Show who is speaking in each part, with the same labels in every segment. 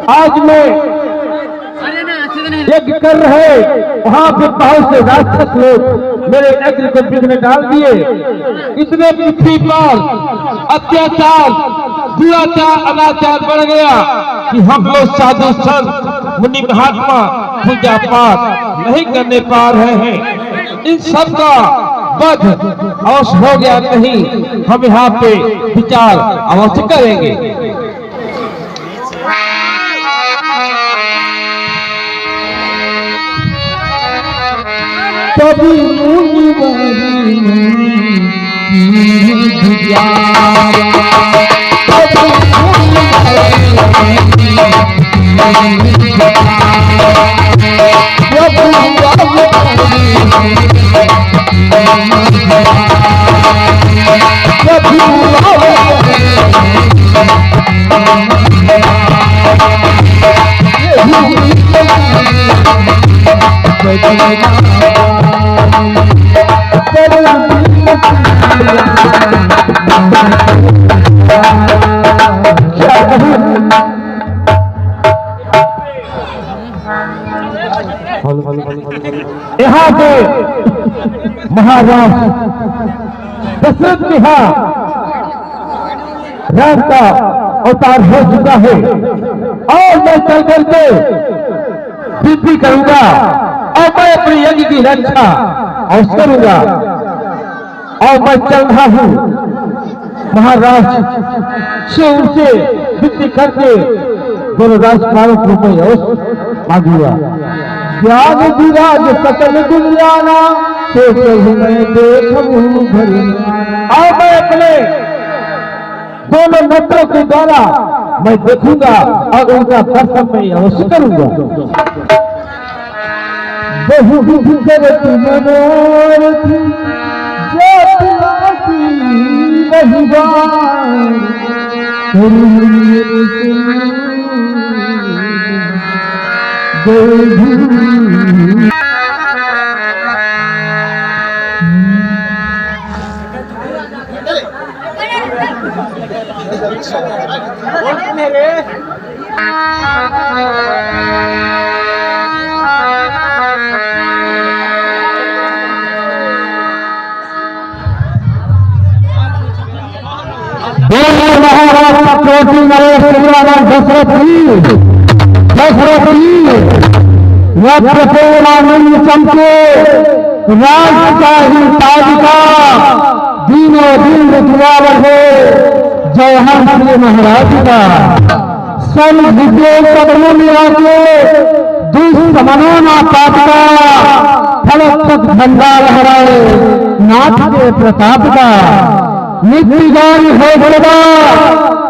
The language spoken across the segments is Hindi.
Speaker 1: आज मैं यज्ञ कर रहे वहां पे बहुत से राक्षस लोग मेरे यज्ञ को विघ्न डाल दिए। इतने पृथ्वी पर अत्याचार दुराचार अनाचार बढ़ गया कि हम लोग साधु संत मुनि महात्मा पूजा पाठ नहीं करने पा रहे हैं। इन सब का वध अवश्य हो गया नहीं, हम यहाँ पे विचार अवश्य करेंगे। कभी यहाँ पे महाराज दशरथ के यहाँ राम का अवतार हो चुका है और मैं चल करके वृद्धि करूंगा और मैं अपने यज्ञ की रक्षा अवश्य करूंगा। और मैं चल रहा हूं महाराज से उनसे वृद्धि करके दोनों राजकुमारों को मैं अवश्य मांगूंगा। ज्ञान विराज सकल दुनियाना से मैं देखूं भरी। और मैं अपने दोनों नेत्रों के द्वारा मैं देखूंगा और उनका दर्शन मैं अवश्य करूंगा। बहु करती मनोरथी चमके राजशाही ताजिका दीनों दिन रुतवावर हो जय हमारे महाराज का। सन विद्रोह कदमों में आके दुष्मनों ना पापका फलक तक झंडा लहराए नाथ के प्रताप का। नित्य गान हो बड़वा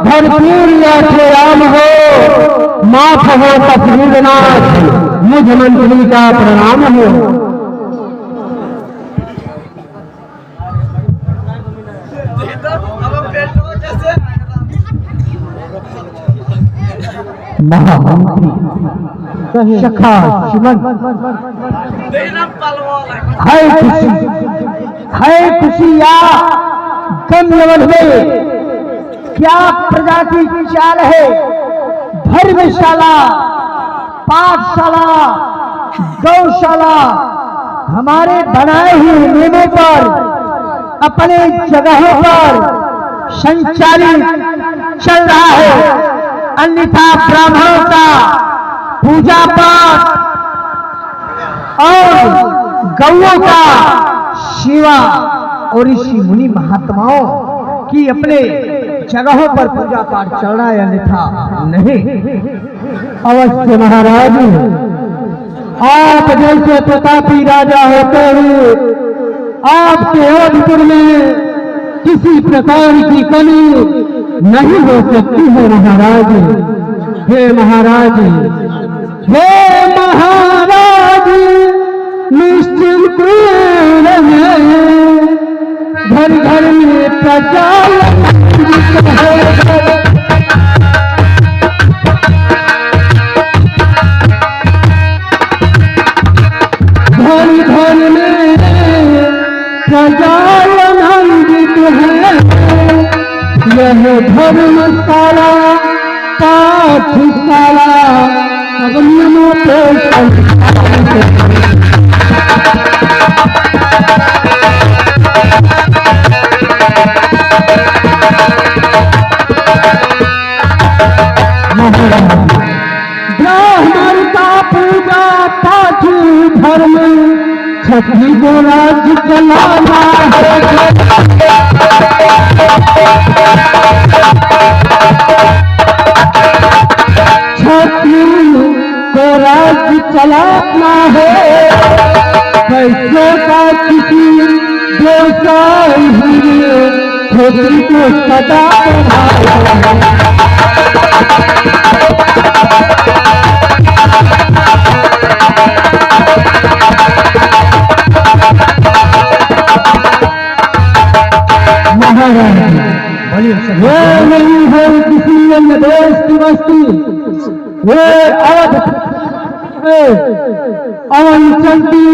Speaker 1: भरपूर याचे राम हो माफ हो तस्वीर नाथ मुझ मंत्री का प्रणाम हो। महामंत्री सखा सुमन है खुशी या गम यवन में क्या प्रजा की चाल है। धर्मशाला पाठशाला गौशाला हमारे बनाए हुए नियमों पर अपने जगहों पर संचालित चल रहा है। अन्यथा ब्राह्मणों का पूजा पाठ और
Speaker 2: गौओं का सेवा और ऋषि मुनि महात्माओं की अपने जगहों पर पूजा पाठ चल रहा है, अन्यथा नहीं।
Speaker 1: अवश्य महाराज, आप जैसे प्रतापी राजा होते हुए आपके अवधपुर में किसी प्रकार की कमी नहीं हो सकती है महाराज। हे महाराज, हे महाराज, निश्चिंत रहे, घर घर में प्रचार घर घर में प्रचार आनंदित है। यह धर्मशाला पाठशाला अगनियों पे ब्राह्मण का पूजा पाठ धर्म छठी को राज्य चलाना है। छठी को राज्य चलाना है। पैसों का किसी व्यवसाय छठी को सटाना है। वो नहीं है किसी अन्य देश की बस्ती, वे अवन चलती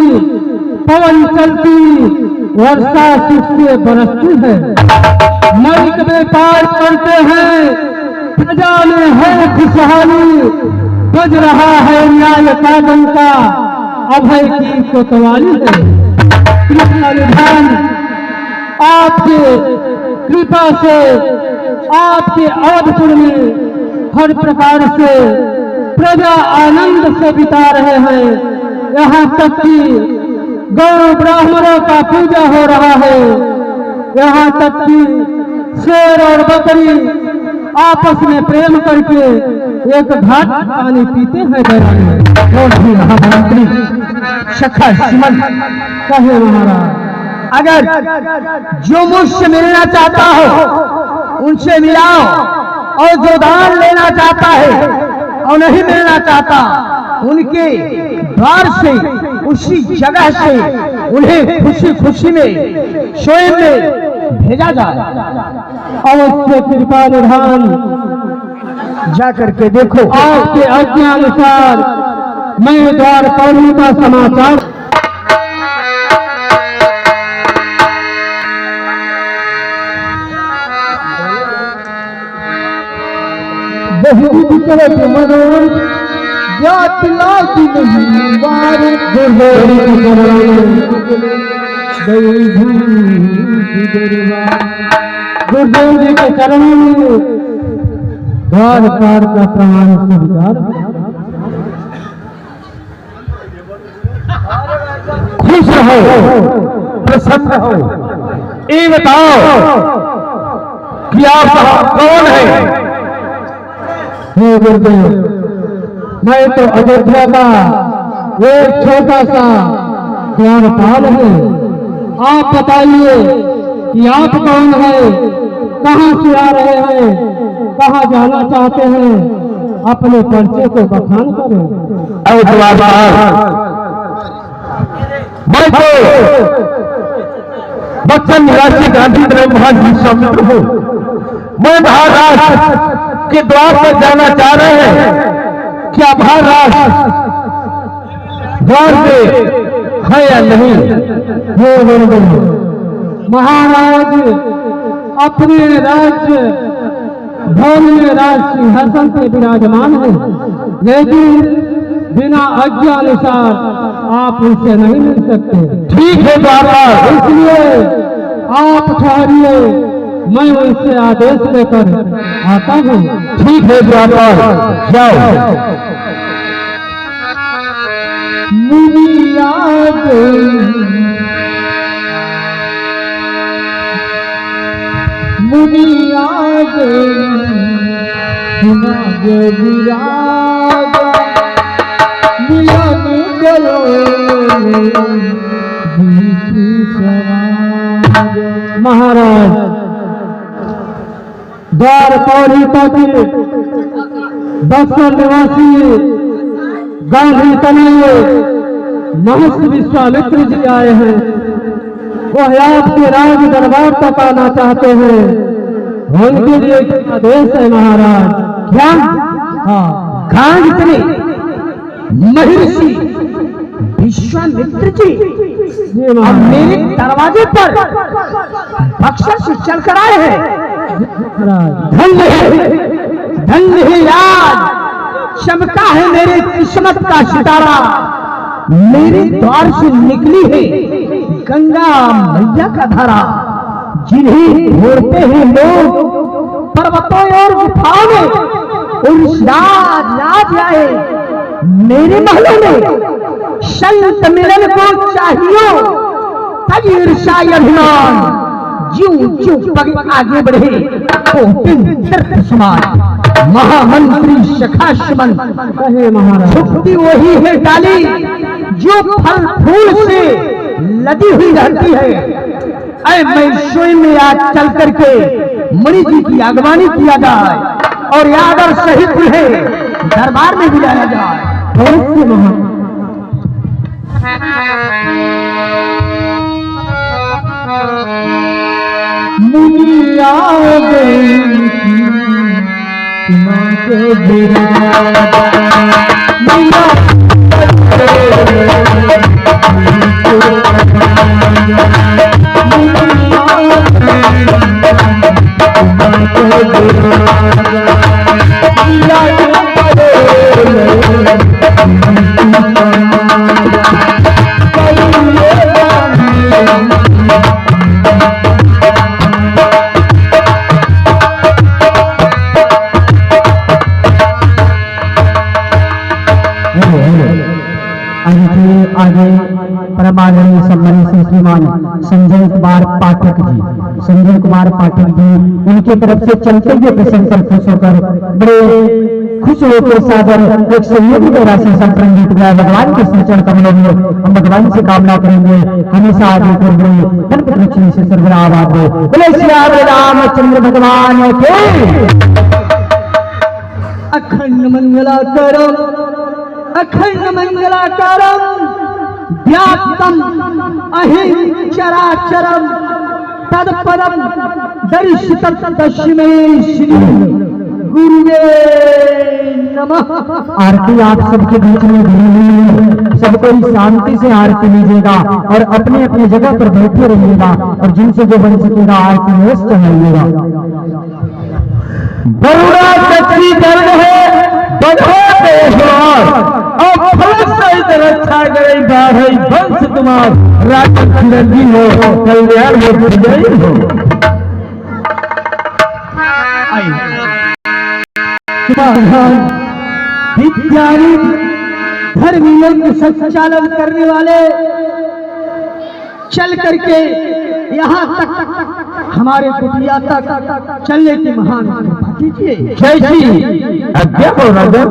Speaker 1: पवन चलती वर्षा सुख से बरसती है। मलिक व्यापार करते हैं, प्रजा में है खुशहाली, बज रहा है न्याय कानून का, अभय की कोतवाली है। कृष्ण निधान आपके कृपा से आपके अवधपुर में हर प्रकार से प्रजा आनंद से बिता रहे हैं। यहाँ तक कि गौ ब्राह्मणों का पूजा हो रहा है। यहाँ तक कि शेर और बकरी आपस में प्रेम करके एक घाट पानी पीते हैं बैराग में। और भी महामंत्री शखर सिमन कहे महाराज,
Speaker 2: अगर जो मुझसे मिलना चाहता हो उनसे मिलाओ, और जो दान लेना चाहता है और नहीं मिलना चाहता उनके द्वार से उसी जगह से उन्हें खुशी खुशी में स्वयं में भेजा जाए।
Speaker 1: अवश्य कृपा निधान
Speaker 2: जा करके देखो।
Speaker 1: आपके आज्ञा अनुसार मैं द्वार पौर्णी का समाचार मनोर जात लाती नहीं बार गुरुदेव जी के चरण में द्वार पार का प्रमाण स्वीकार। खुश रहो, प्रसन्न रहो। ये बताओ कि आप कौन है? हे गुरुदेव, मैं तो अयोध्या का एक छोटा सा द्वारपाल है। आप बताइए कि आप कौन है, कहाँ से आ रहे हैं, कहाँ जाना चाहते हैं, अपने परिचय को बखान करें। मैं तो बच्चन निवासी गांधी महाराज हूँ। मैं महाराष्ट्र के द्वार पर जाना चाह रहे हैं। क्या महाराष्ट्र द्वार पे है या नहीं? हे गुरुदेव, महाराज अपने राज्य भवन में राज सिंहासन पे विराजमान है, लेकिन बिना आज्ञा अनुसार आप उनसे नहीं मिल सकते। ठीक है बाबा, इसलिए आप ठहरिए, मैं उनसे आदेश लेकर आता हूँ। ठीक है बाबा, जाओ। मुनिया मुनिया सुना जो विराग मिलन करो महाराज द्वार पौड़ी पाटिल बक्सर निवासी गांधी तनये महर्षि विश्वामित्र जी आए हैं। वह आपके राज दरबार तक आना चाहते हैं। उनके लिए एक आदेश है महाराज।
Speaker 2: क्या?
Speaker 1: हाँ,
Speaker 2: गांधी महर्षि विश्वामित्र जी
Speaker 1: जी
Speaker 2: अब
Speaker 1: महाराज।
Speaker 2: मेरे दरवाजे पर बक्सर से चल कर आए हैं।
Speaker 1: महाराज
Speaker 2: धन्य है आज चमका है मेरे किस्मत का सितारा। मेरे द्वार से निकली है गंगा मैया का धारा। जिन्हें ढूंढते हैं लोग पर्वतों और गुफाओं में, उस राज आए मेरे महलों में। संत मिलन को चाहिए तब ईर्ष्या अभिमान। ज्यों पग आगे बढ़े तीर्थ समान। महामंत्री सखाशमन
Speaker 1: कहे महाराज।
Speaker 2: छुट्टी वही है डाली जो फल फूल से लदी हुई रहती है। ऐ मैं स्वयं में आज चल करके मणि जी की अगवानी किया जाए और यादव सहित है दरबार में बुलाया जाए।
Speaker 1: अवश्य महाराज। मुनिया
Speaker 2: आगे परमानंद सम्मानित से श्रीमान संजय कुमार पाठक जी, संजय कुमार पाठक जी उनकी तरफ से चलते हुए प्रसन्न पर खुश होकर बड़े खुश होकर सागर एक संयोग की राशि संप्रण जीत गया। भगवान के श्री कमलों में हम भगवान से कामना करेंगे हमेशा आगे कर दे गणपति लक्ष्मी से सर्वराबाद हो। बोले श्री रामचंद्र भगवान के अखंड मंगलाकरम अखंड मंगलाकारम व्याप्तम अहिं चराचरम तत्परम दर्शितं तस्मै श्री गुरुवे नमः। आरती आप सबके बीच में घड़ी हुई है। सबको शांति से आरती लीजिएगा और अपने अपने जगह पर बैठे रहिएगा और जिनसे जो बन सकेगा आरती में चढ़ाइएगा।
Speaker 1: बरुड़ा कच्ची दर्द है बढ़ो देशवार अब फल सहित रक्षा करे बाढ़ई वंश तुम्हार राजा चिरंजी हो कल्याण हो विजयी हो।
Speaker 2: विद्यानी धर्मियों को संचालन करने वाले चल करके यहाँ तक हमारे कुटिया तक चलने की महान कृपा कीजिए।
Speaker 1: जय श्री आज्ञा हो राजा।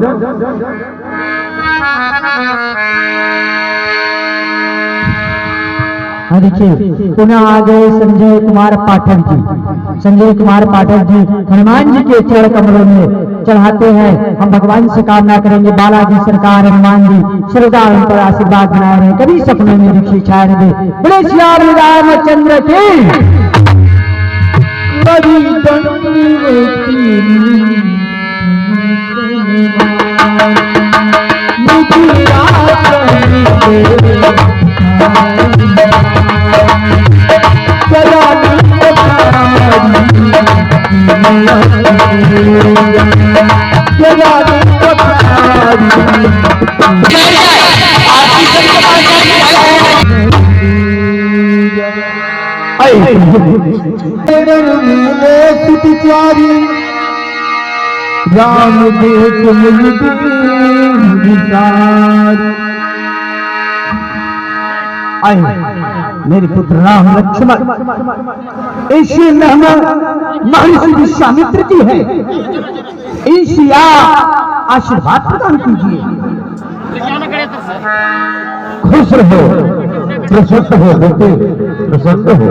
Speaker 2: देखिए पुनः आ गए संजय कुमार पाठक जी। संजय कुमार पाठक जी हनुमान जी के चरण कमलों में चढ़ाते हैं। हम भगवान से कामना करेंगे बालाजी सरकार हनुमान जी श्रद्धा उन पर आशीर्वाद बनाए रहे, कभी सपनों में दीक्षी छाया दे। बोले श्री रामचंद्र के
Speaker 1: राम देख मुझ
Speaker 2: आए मेरे पुत्र राम लक्ष्मण, ऐसी मेहमान महर्षि विश्वामित्र की है, इनसे आप आशीर्वाद प्रदान कीजिए।
Speaker 1: खुश रहो, प्रसन्न हो बेटे, प्रसन्न हो।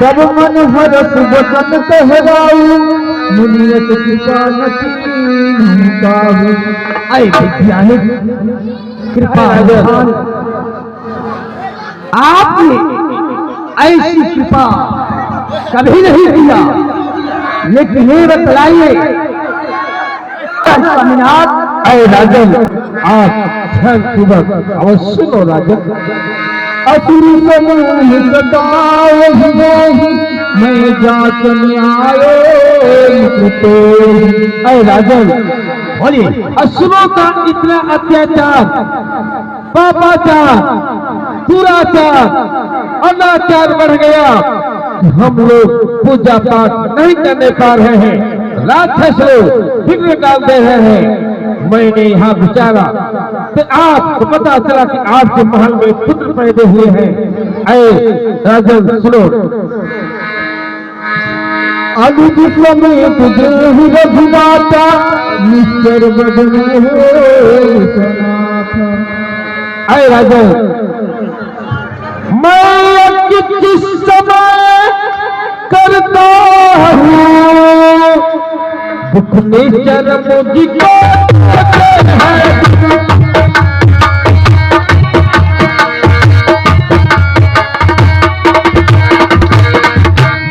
Speaker 1: तब मन हरस वचन कहवाऊ, मुनियत कृपा नसीन काहू।
Speaker 2: आए वैज्ञानिक कृपा विधान, आपने ऐसी कृपा कभी नहीं किया, लेकिन ये बतलाइए स्वामीनाथ।
Speaker 1: अय राजन, आप ध्यान पूर्वक अवश्य सुनो राजन। असुरी समूह सतावहि मैं जात न्यायो कृतो। अय राजन,
Speaker 2: बोलिए।
Speaker 1: असुरों का इतना अत्याचार, पापाचार, दुराचार, अनाचार बढ़ गया कि हम लोग पूजा पाठ नहीं करने पा रहे हैं, राक्षस लोग विघ्न डाल दे रहे हैं। मैंने यहाँ विचारा तो आपको पता चला कि आपके महल में पुत्र पैदा हुए हैं। अय राजन सुनो, अनुज में तुझे ही रघुनाथा, निश्चर बदने हो सनाथा। अय राजन, मैं किस समय करता हूँ दुख निश्चर मुझको है।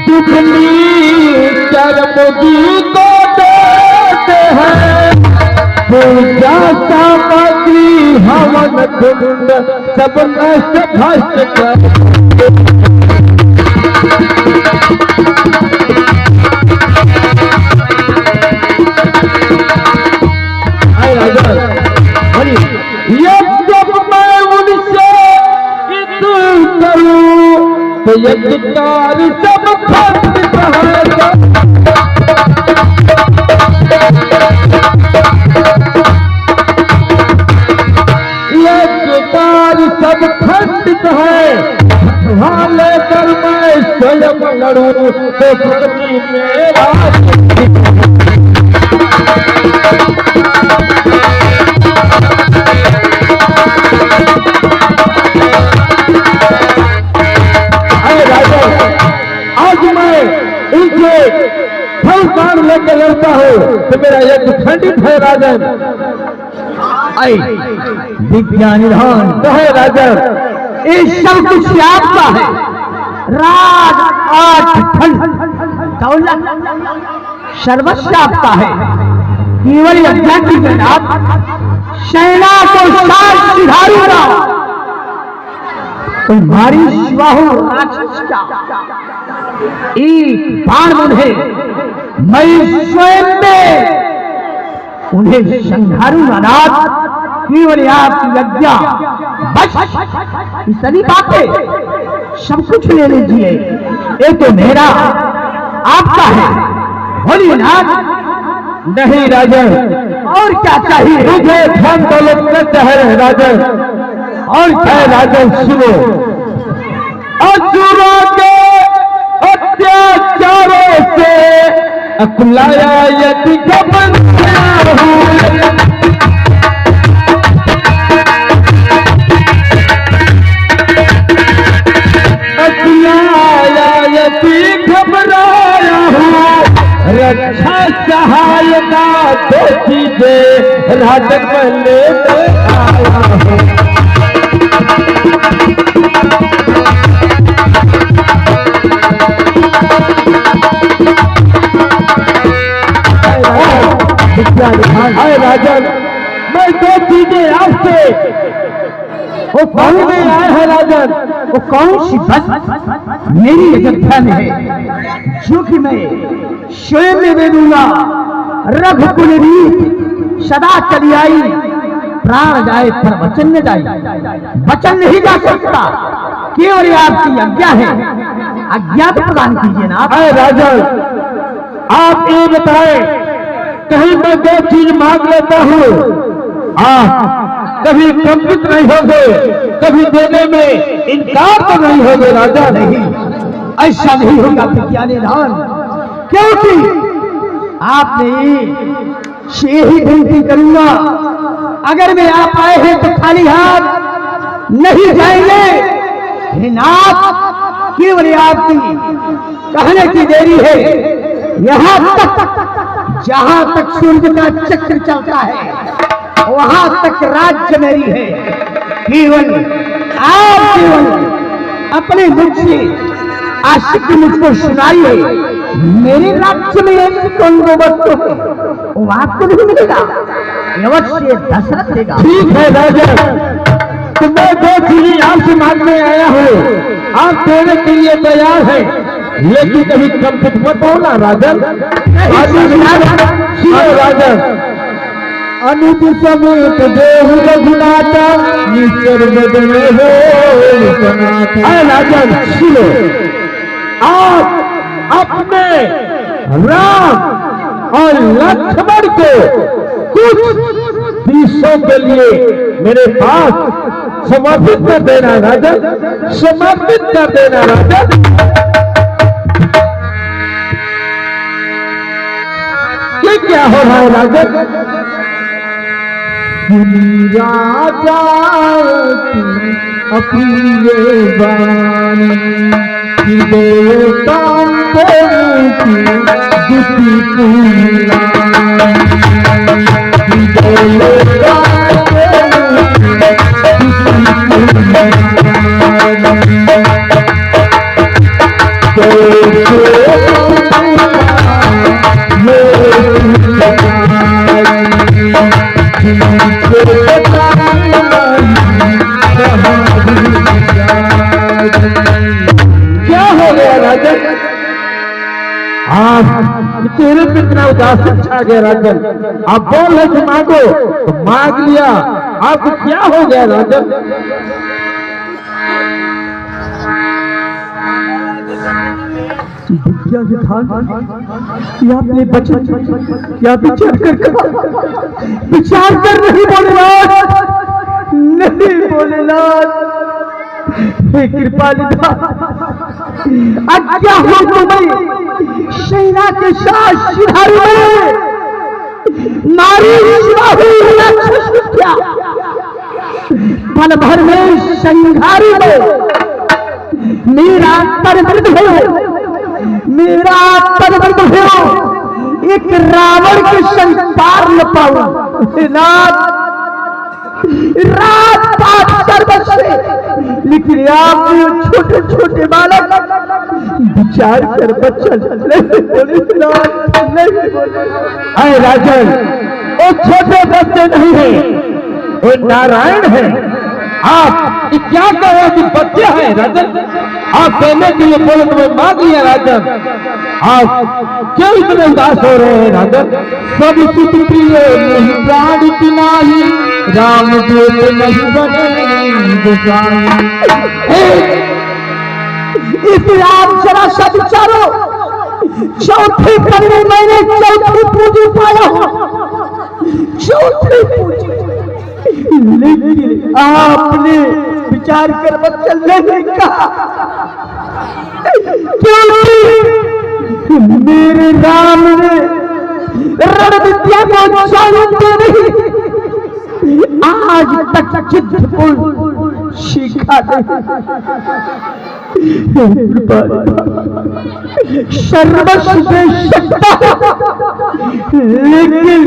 Speaker 1: दुख निश्चर मुझको देते हैं, पूजा सामग्री हवन कुंड सब नष्ट भ्रष्ट कर। जब मैं उनसे करूं तो यज्ञ कार्य सब खंडित है। यज्ञ कार्य सब खंडित है, वहां लेकर मैं स्वयं लड़ूं तो पृथ्वी मेरा। आज मैं इनसे फलकार लेकर लड़ता हूँ तो मेरा यज्ञ खंडित है राजन।
Speaker 2: आई विज्ञानिधान
Speaker 1: तो है राजन,
Speaker 2: ये सब कुछ आपका है। राज आठ खंड दौलत सर्वस्व आपका है। केवल यज्ञ की जनाब सेना को साथ सिधारूंगा, तुम्हारी स्वाहु राक्षस का एक बाण मुझे मैं स्वयं में उन्हें संहारूंगा। नाथ केवल आपकी आज्ञा, बस सभी बातें सब कुछ ले लीजिए, ये तो मेरा आपका है। बोलिए नाथ।
Speaker 1: नहीं राजन,
Speaker 2: और क्या चाहिए?
Speaker 1: मुझे धन दौलत न चाहे राजन। और क्या राजन सुनो, असुरों के अत्याचारों से अकुलाया यदि घबराया हूँ, अकुलाया यदि घबराया हूँ, रक्षा सहायता दो चीजें राजन में लेते आया हूँ। हाय राजन, मैं दो चीजें आपसे। वो कौन में आया है राजन?
Speaker 2: वो कौन सी बात मेरी अयोध्या में है जो कि मैं स्वयं में दे दूंगा। रघुकुल रीत सदा चली आई, प्राण जाए पर वचन न जाए, वचन नहीं जा सकता। केवल आपकी आज्ञा है, आज्ञा तो प्रदान कीजिए ना।
Speaker 1: हाय राजन, आप ये बताएं, कहीं मैं दो चीज मांग लेता हूँ, आप कभी कंपित नहीं होगे, कभी देने में इनकार तो नहीं होगे राजा।
Speaker 2: नहीं, ऐसा नहीं होगा विज्ञानीधान, क्योंकि आपने यही विनती करूंगा, अगर मैं आप आए हैं तो खाली हाथ नहीं जाएंगे। हे नाथ, केवल आपकी कहने की देरी है। यहाँ तक जहां तक सूर्य का चक्र चलता है वहां तक राज्य मेरी है। केवल आप केवल अपने मुख से आशिक मुझको सुनाइए, मेरे राज्य में एक कौन वस्तु है वो आपको नहीं मिलेगा, अवश्य दशरथ देगा।
Speaker 1: ठीक है राजा, तो मैं दो चीजें आपसे मांगने आया हूँ, आप देने के लिए तैयार है, लेकिन कभी कंपित मत होना राजन। राजन अनुज समेत देव रघुनाथा निश्चर बदले हो राजन, सुनो, आप अपने राम और लक्ष्मण को कुछ दिशों के लिए मेरे पास समर्पित कर देना राजन, समर्पित कर देना राजन। ये क्या हो रहा है राजन? राजा अपनी बानी देवताओं क्या हो गया राजन? आप तेरे पे इतना उदासीन छा गया राजन, आप बोल रहे थे मांगो तो मांग लिया, आपको क्या हो गया राजन?
Speaker 2: आपने बचन क्या विचार कर नहीं भोलेनाथ, नहीं भोलेनाथ, हे कृपालिनाथ, आज्ञा हो तुम्हें सेना के साथ सिधारू में नारी क्या पल भर में संघारी में मेरा परवृत हो, मेरा परवृत हो, एक रावण के संसार न पाऊं। नाथ, रात पात सर्वस्व, लेकिन आपने छोटे छोटे बालक विचार कर बच्चा नहीं बोले।
Speaker 1: अरे राजन, वो छोटे बच्चे नहीं है, वो नारायण है। आप क्या कहो कि बच्चे हैं राजन? आप देने के लिए बोले तो मैं मांग लिया राजन। आप क्यों इतने उदास हो रहे हैं राजन? सब सुख प्रिय नहीं प्राण की नाही, राम दूत नहीं बने
Speaker 2: इसे आप जरा सा विचारो, चौथी कन्या मैंने चौथी पूजी पाया हूं, चौथी पूजी, लेकिन आपने विचार कर बच्चा नहीं कहा, क्योंकि मेरे राम ने रण विद्या को जानते नहीं, आज तक चित्रकूट सीखा नहीं। सर्वस्व सकता, लेकिन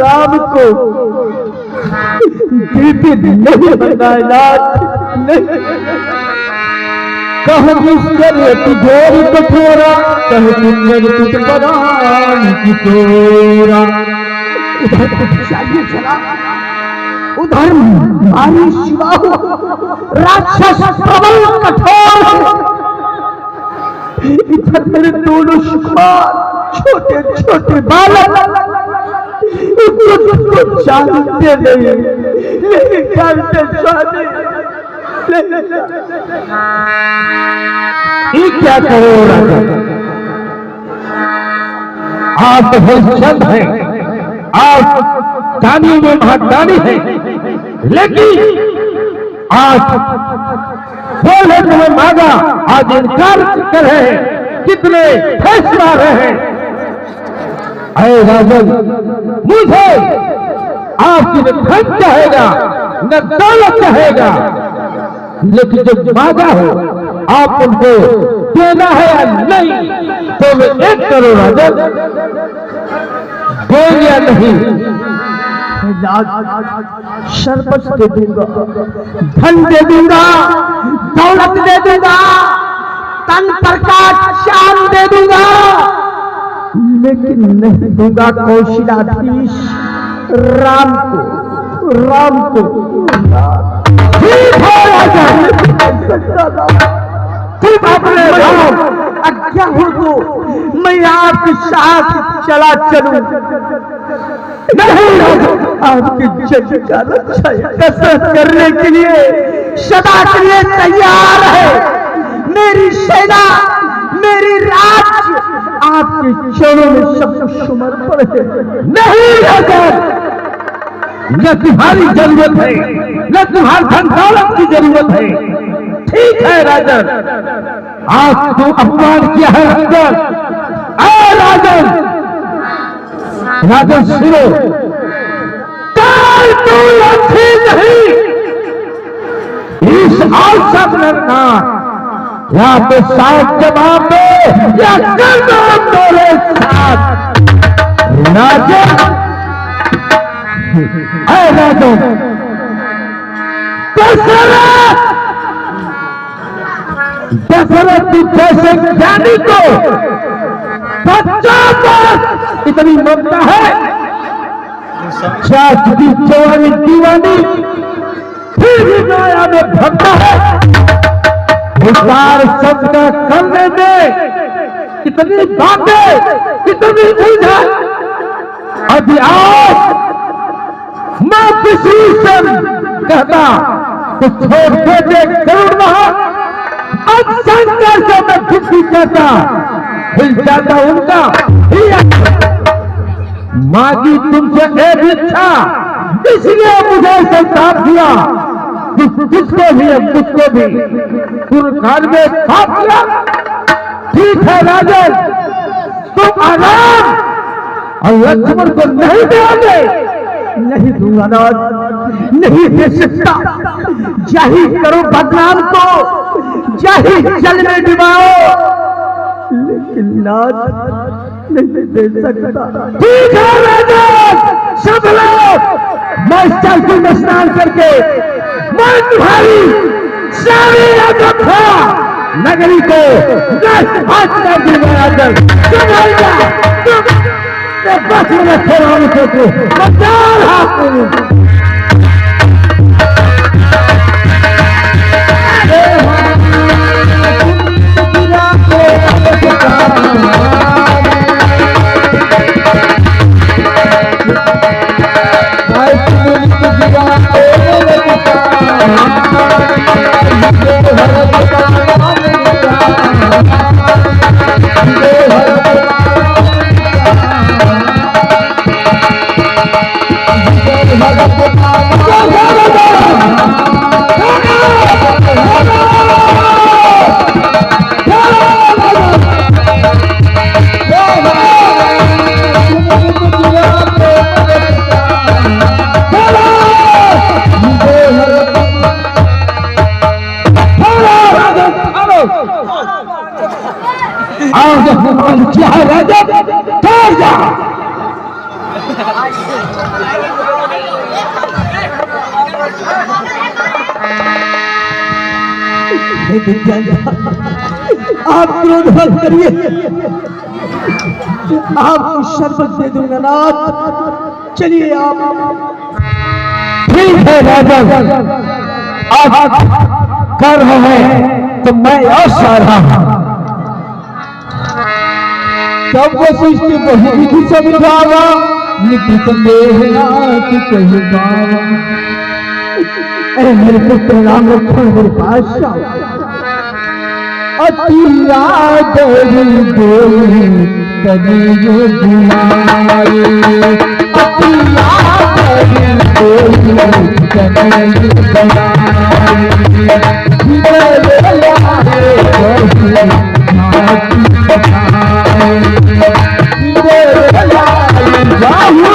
Speaker 2: राम को दीदी नहीं बनाया, नहीं।
Speaker 1: कह निश्चर्य तिजोरी कठोरा, कह सुंदर तुझ पदान किशोरा।
Speaker 2: चाहिए चला उधर मारी शिवा राक्षस प्रबल कठोर, इधर मेरे दोनों शिकार छोटे छोटे बालक को जानते नहीं, लेकिन करते शादी।
Speaker 1: ये क्या करो राजा? आप हरिश्चंद्र हैं, आप दानियों में महादानी है, लेकिन आज बोले तुम्हें मांगा, आज इनकार कर रहे हैं, कितने फैसला रहे हैं। अरे राजन, मुझे आपकी न धन चाहेगा न दौलत चाहेगा, लेकिन जब मांगा हो आप उनको देना है या नहीं, तो मैं एक करो राजन, दो या नहीं।
Speaker 2: शरबत दे दूंगा, धन दे दूंगा, दौलत दे दूंगा, तन प्रकाश चांद दे दूंगा, लेकिन नहीं दूंगा कौशलाधीश राम को।
Speaker 1: ठीक है राजन, तुम अपने राम
Speaker 2: आज्ञा हो तो मैं आपके साथ चला चलूं।
Speaker 1: नहीं राजन,
Speaker 2: आपके जज का रक्षा कसरत करने के लिए सदा के लिए तैयार है। मेरी सेना, मेरी राज्य आपके चरणों में सब कुछ समर्पण है।
Speaker 1: नहीं राजन, न तुम्हारी जरूरत है न तुम्हारी धन दौलत की जरूरत है। ठीक है राजन, आज तो अपमान किया है राजन। राजन, राजन सुनो, काल तू अच्छी नहीं, इस अवसर लड़ना या तो साथ जवाब दे या कर दो मेरे साथ। राजन, राजन, दशरथ जैसे ज्ञानी को बच्चों पर इतनी ममता है, चाच की जवानी दीवानी फिर भी माया में भगता है। विचार शब्द करने में कितनी बातें, कितनी उलझन। अभी आज मैं किसी से कहता तो छोड़ देते करोड़ वहां, अब शंकर से मैं छुट्टी कहता, हिल जाता उनका मांगी तुमसे एक इच्छा, इसलिए मुझे संताप दिया, किसको भी मुझको भी कुरकान में छाप दिया। ठीक है राजन, तुम आराम और लक्ष्मण को नहीं दोगे।
Speaker 2: नहीं दूंगा नाथ, नहीं दे सकता। जाहिर करो बदनाम को, जाहिर जल में डुबाओ, लेकिन नाथ नहीं दे सकता।
Speaker 1: ठीक है राजन, सब लोग मैं चलती में स्नान करके मैं तुम्हारी सारी अयोध्या नगरी को नष्ट कर दूंगा। राजन तुम बस में छोड़ाने को मचाल हाथ क्या है राजा, ठहर जा।
Speaker 2: आप क्रोध मत करिए, आपको शरबत दे दूंगा नाथ। चलिए आप।
Speaker 1: ठीक है राजा, आप कर रहे हैं तो मैं और सारा तब वशिष्ठ बहु विधि समझावा, निकट मेहनाथ कही बावा। अरे मेरे पुत्र राम लक्ष्मण मेरे पास अति आदरी देवी तने ये बुलाए, अतिया करे कोई तने ये बुलाए, मेरे लाए कोई माटी बताए, मेरे लाए जाहू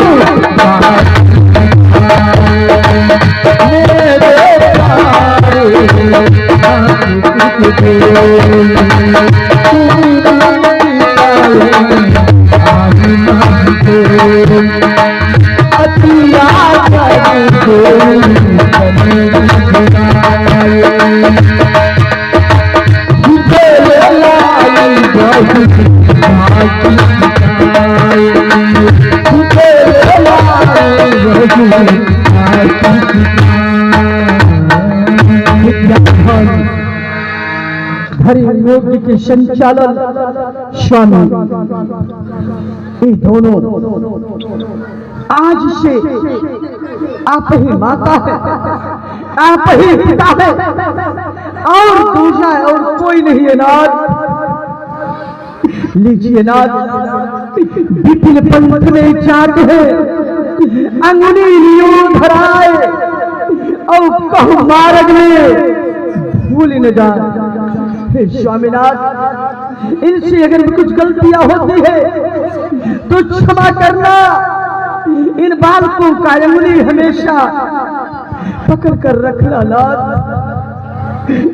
Speaker 1: हरि योग के संचालन स्वामी ये दोनों आज से आप ही माता है, आप ही पिता है और दूसरा और कोई नहीं है नाथ। लीजिए नाथ, विपिन पंथ में चाट है, अंगुली लियो धराए और कहूँ मार्ग में भूल न जाए। हे स्वामीनाथ, इनसे अगर कुछ गलतियां होती है तो क्षमा करना। इन बालकों का अंगुली हमेशा पकड़ कर रखना नाथ,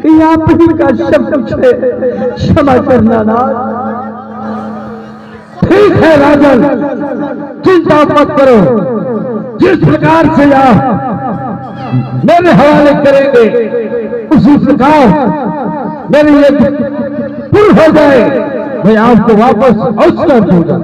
Speaker 1: यहाँ पर का सब कुछ है, क्षमा करना नाथ। ठीक है राजन, चिंता मत करो, जिस प्रकार से आप मेरे हवाले करेंगे उसी प्रकार मेरे ये पूर्ण हो जाए, मैं आपको वापस अवसर दूंगा।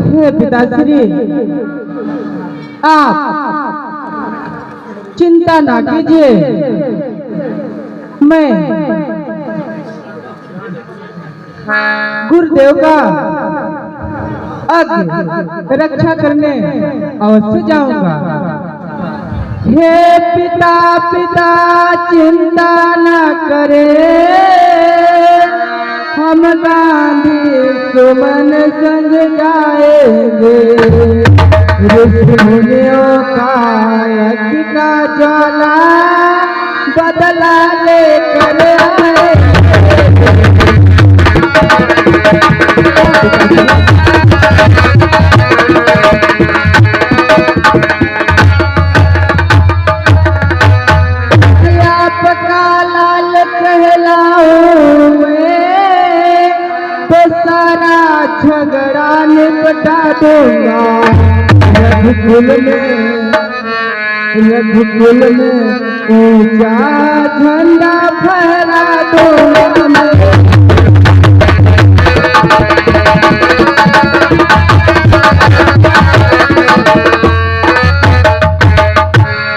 Speaker 2: हे पिताश्री, आप चिंता ना कीजिए, मैं गुरुदेव का आगे रक्षा करने अवश्य जाऊंगा। हे पिता पिता चिंता न करे, हम गांधी सुमन संग जाएंगे, ऋषिमुनियों का यज्ञ का ज्वाला बदला लेकर आए। आपका लाल कहलाऊं मैं तो सारा झगड़ा निपटा दूंगा। रघुकुल में ऊंचा झंडा फहरा दूंगा मैं।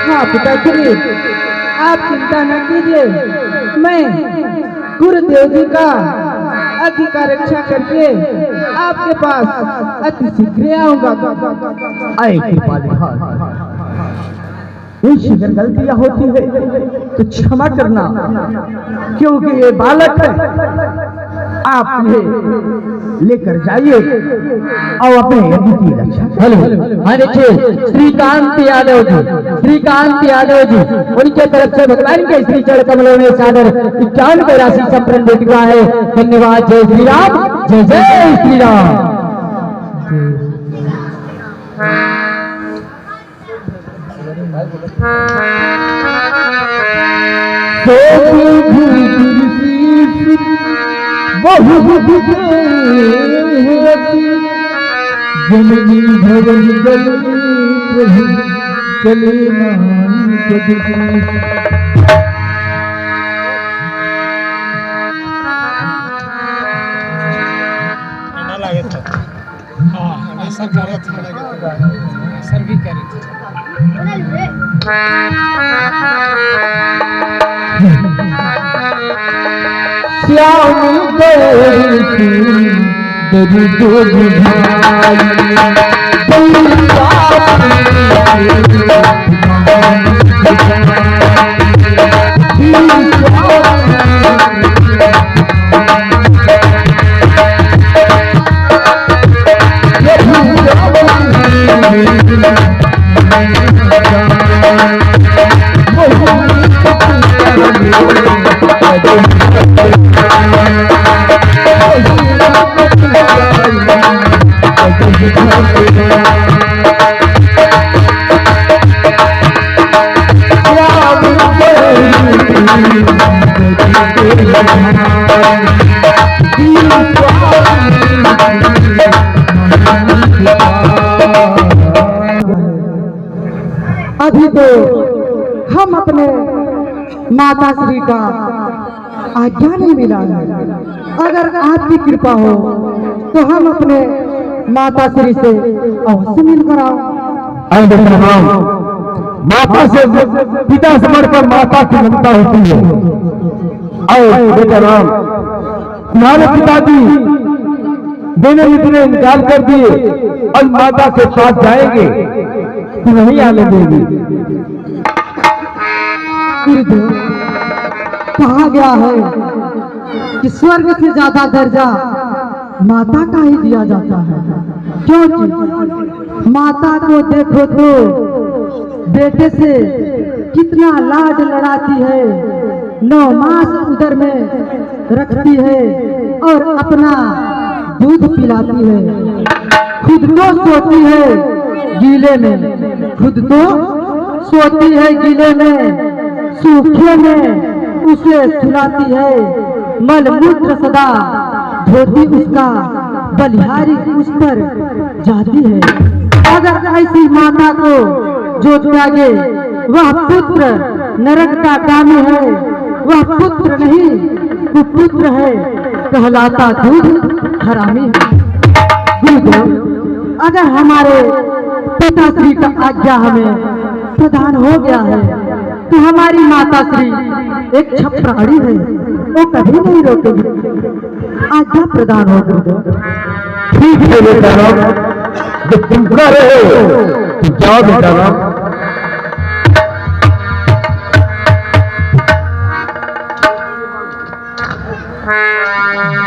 Speaker 2: हाँ पिताश्री, आप चिंता न कीजिए, मैं गुरुदेव जी का अग्नि का रक्षा करके आपके पास अति शीघ्र आऊंगा।
Speaker 1: आए कृपालिहार, इनसे अगर गलतियां होती है तो क्षमा करना, क्योंकि ये बालक है। आप इन्हें लेकर जाइए और अपने यज्ञ की रक्षा। हेलो, हाँ देखिए श्रीकांत यादव जी, श्रीकांत यादव जी, उनके तरफ से भगवान के श्री चरण कमलों में सादर 51 राशि संप्रण भेट हुआ है। धन्यवाद। जय श्री राम, जय जय श्री राम। जननी भवन गली चले मान
Speaker 2: सर भी करे थे।
Speaker 1: श्याम तेरी दो
Speaker 2: अभी तो हम अपने माता श्री का आज्ञा नहीं मिला है। अगर आपकी कृपा हो तो हम अपने माता श्री से अवश्य मिलकर आओ।
Speaker 1: माता से पिता समझकर माता की ममता होती है। और बेटा राम, तुम्हारे पिताजी देने इतने इंतजार कर दिए और माता के पास जाएंगे तो नहीं आने देगी।
Speaker 2: कहा गया है कि स्वर्ग से ज्यादा दर्जा माता का ही दिया जाता है, क्योंकि माता को देखो तो बेटे से कितना लाड लड़ाती है, 9 मास उदर में रखती है और अपना दूध पिलाती है, खुद तो सोती है गीले में, खुद तो सोती है गीले में, सूखे में उसे सुलाती है, मल मूत्र सदा धोती उसका, बलिहारी उस पर जाती है। अगर ऐसी माता को जो त्यागे वह पुत्र नरक का कामी है, वह पुत्र नहीं कुपुत्र है, कहलाता दूध हरामी है। गुरुदेव, अगर हमारे पिता श्री का आज्ञा हमें प्रदान हो गया है तो हमारी माता श्री एक छपराड़ी है, वो कभी नहीं रोकेगी। आज्ञा प्रदान हो गुरुदेव।
Speaker 1: ठीक है बेटा राम, जब तुम कर रहे हो तो जाओ बेटा राम।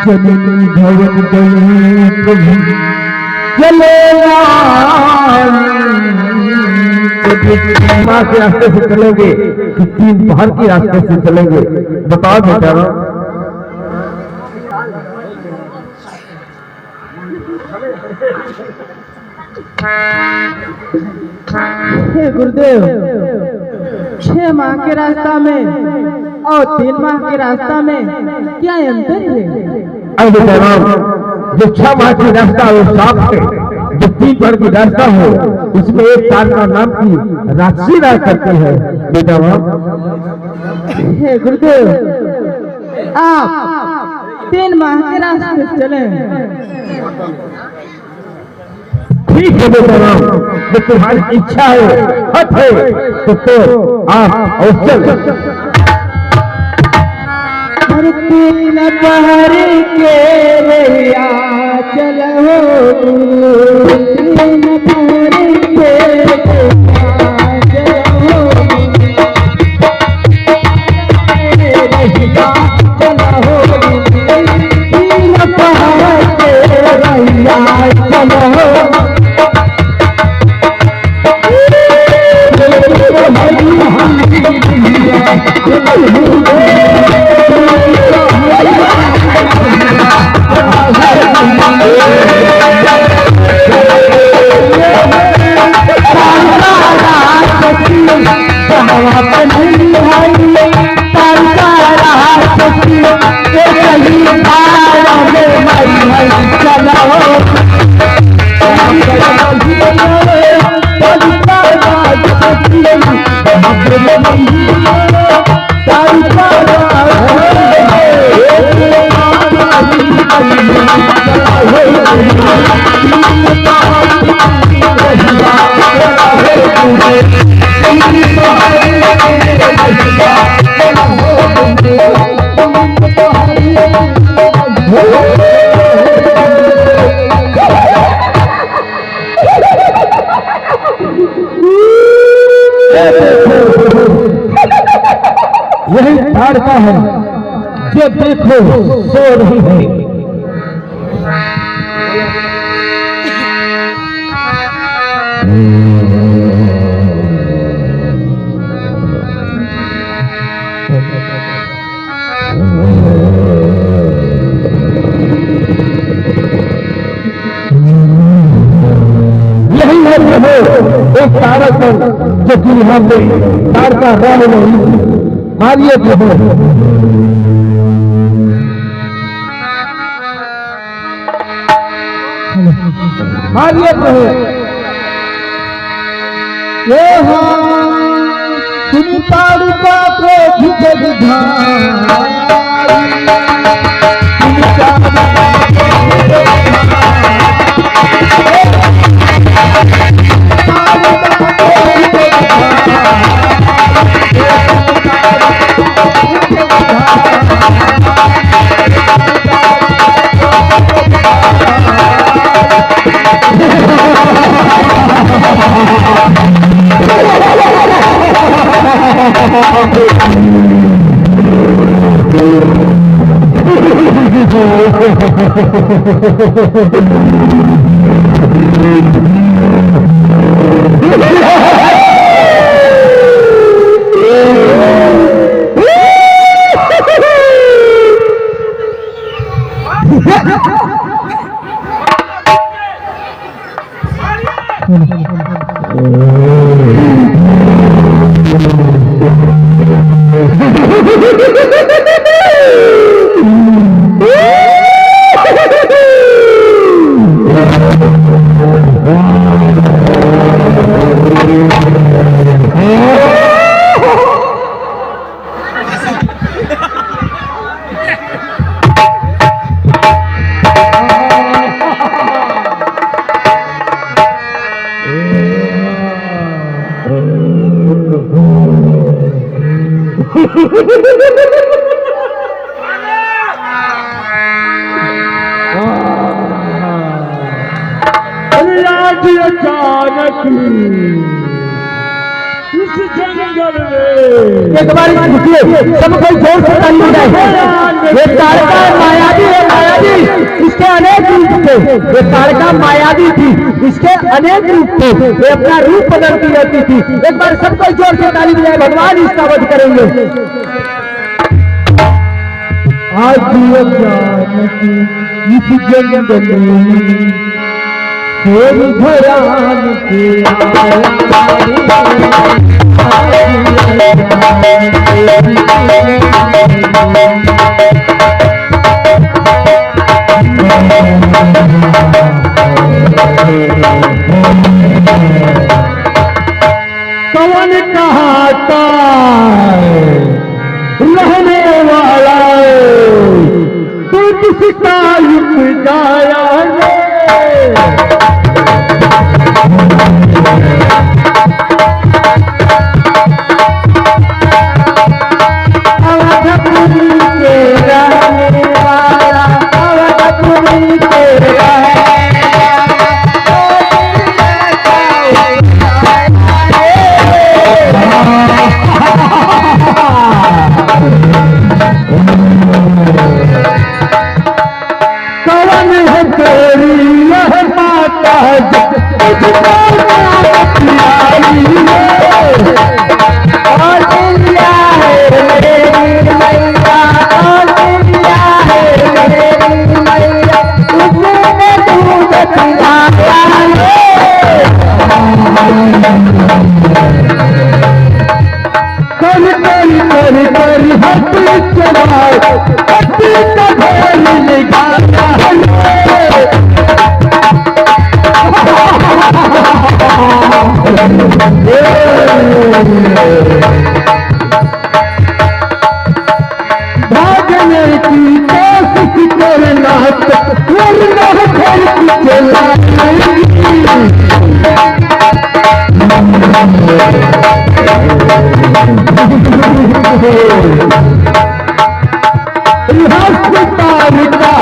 Speaker 1: जननी भवन गई प्रभु चले माँ के रास्ते से चलेंगे कि 3 पहर के रास्ते से चलेंगे, बताओ बेटा राम।
Speaker 2: हे गुरुदेव, 6 माह के रास्ता में और 3 माह के रास्ता में क्या अंतर है?
Speaker 1: अरे बेटा राम, जो 6 माह की रास्ता वो साफ है, जो 3 पहर की रास्ता हो उसमें एक तारका नाम की राक्षसी राज करती है बेटा राम।
Speaker 2: हे गुरुदेव, आप 3 माह के रास्ते से चले।
Speaker 1: ठीक है बेटा राम, जो तुम्हारी इच्छा है, हट है तो आप अवश्य।
Speaker 2: हर 3 पहर के रैया चलो, 3 पहर के
Speaker 1: यही ताड़का है जो देखो सो रही है। यही है प्रभु एक तारक जो कि यहाँ पे ताड़का रह नहीं। मारिए प्रभु, मारिए प्रभु।
Speaker 2: ये सुनी ताड़का को जग
Speaker 1: अचानक इस जंगल में
Speaker 2: एक बार पूछिए, सब कोई जोर से ताली बजाए। ये ताड़का मायावी है, मायावी। इसके अनेक रूप थे। ये ताड़का मायावी थी, इसके अनेक रूप थे। ये अपना रूप बदलती रहती थी। एक बार सब कोई जोर से ताली बजाए, भगवान इसका वध करेंगे।
Speaker 1: आज अचानक इस जंगल में भयान के कौन कहता रहने वाला तो किसका युग जाया भागने की कोशिश करना वरना घर की हस्पताल का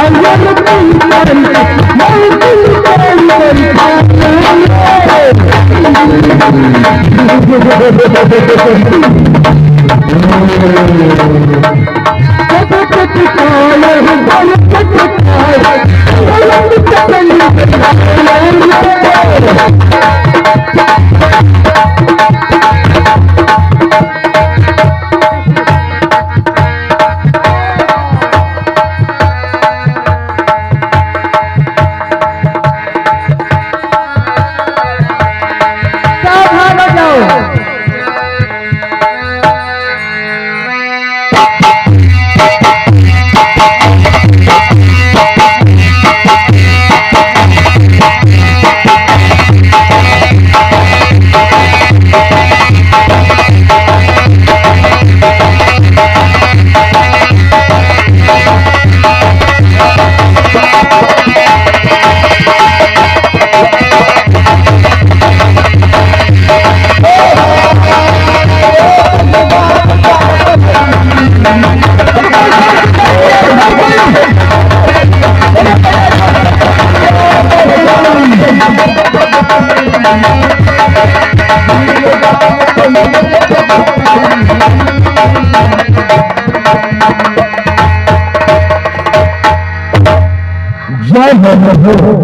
Speaker 1: जय हो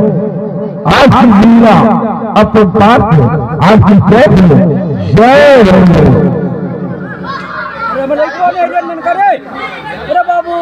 Speaker 1: आज की लीला अपने पास आज की जय हो।
Speaker 3: बाबू